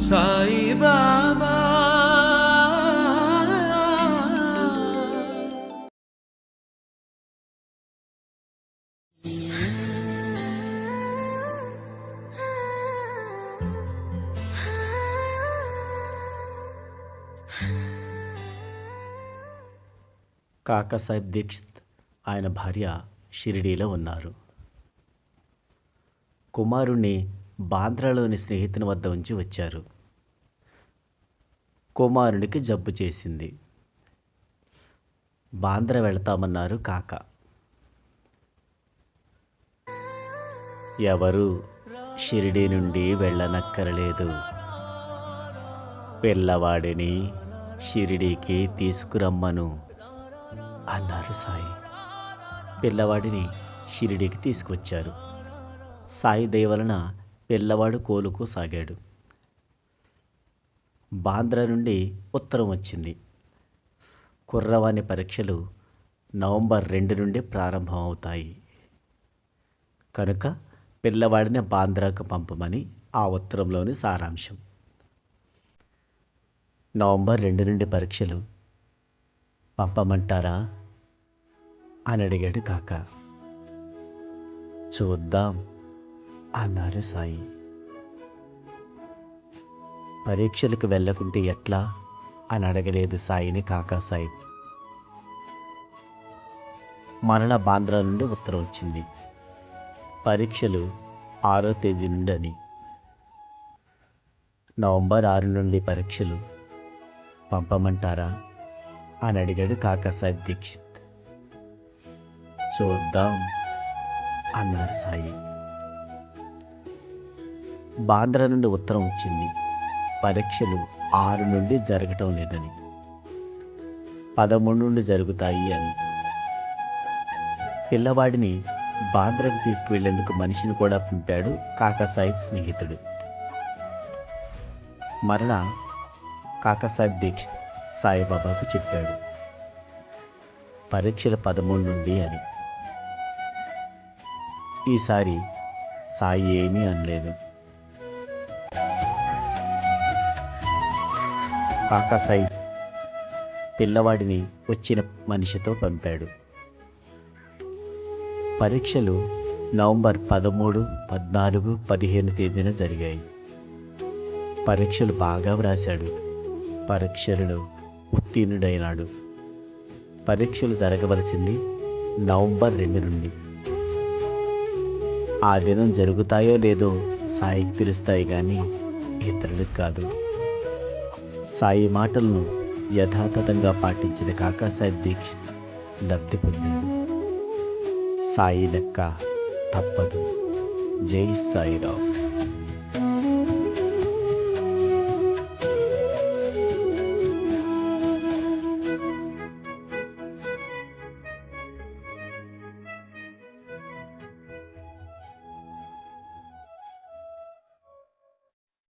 సాయి బాబా కాకాసాహెబ్ దీక్షిత్ ఆయన భార్య షిరిడీలో ఉన్నారు. కుమారుణ్ణి బాంద్రాలోని స్నేహితుని వద్ద ఉంచి వచ్చారు. కుమారునికి జబ్బు చేసింది. బాంద్రా వెళతామన్నారు కాక. ఎవరు షిరిడీ నుండి వెళ్ళనక్కరలేదు, పిల్లవాడిని షిరిడీకి తీసుకురమ్మను అన్నారు సాయి. పిల్లవాడిని షిరిడీకి తీసుకువచ్చారు. సాయి దయ వలన పిల్లవాడు కోలుకోసాగాడు. బాంద్రా నుండి ఉత్తరం వచ్చింది. కుర్రవాణి పరీక్షలు నవంబర్ 2 నుండి ప్రారంభం అవుతాయి కనుక పిల్లవాడిని బాంద్రాకు పంపమని ఆ ఉత్తరంలోని సారాంశం. నవంబర్ 2 నుండి పరీక్షలు పంపమంటారా అని అడిగాడు కాక. చూద్దాం అన్నారు సాయి. పరీక్షలకు వెళ్ళకుంటే ఎట్లా అని అడగలేదు సాయిని కాకాసాహెబ్. మరలా బాంద్రా నుండి ఉత్తరం వచ్చింది. పరీక్షలు 6వ తేదీ నుండి అని. నవంబర్ 6 నుండి పరీక్షలు పంపమంటారా అని అడిగాడు కాకాసాహెబ్ దీక్షిత్. చూద్దాం అన్నారు సాయి. బాంద్రా నుండి ఉత్తరం వచ్చింది. పరీక్షలు 6 నుండి జరగటం లేదని, 13 నుండి జరుగుతాయి అని. పిల్లవాడిని బాంద్రాకు తీసుకువెళ్లేందుకు మనిషిని కూడా పంపాడు కాకాసాహెబ్ స్నేహితుడు. మరలా కాకాసాహెబ్ దీక్షిత్ సాయిబాబాకు చెప్పాడు, పరీక్షలు 13 నుండి అని. ఈసారి సాయి ఏమీ అనలేదు. కాకాసాహెబ్ పిల్లవాడిని వచ్చిన మనిషితో పంపాడు. పరీక్షలు నవంబర్ 13, 14, 15 తేదీన జరిగాయి. పరీక్షలు బాగా వ్రాశాడు. పరీక్షలలో ఉత్తీర్ణుడైనాడు. పరీక్షలు జరగవలసింది నవంబర్ 2 నుండి. ఆ దినం జరుగుతాయో లేదో సాయికి తెలుస్తాయి కానీ ఇతరులకు కాదు. సాయి మాటలను యథాతథంగా పాటించిన కాకాసాహెబ్ దీక్షిత్ లబ్ధి పొందాడు. సాయి లెక్క తప్పదు. జై సాయిరామ్.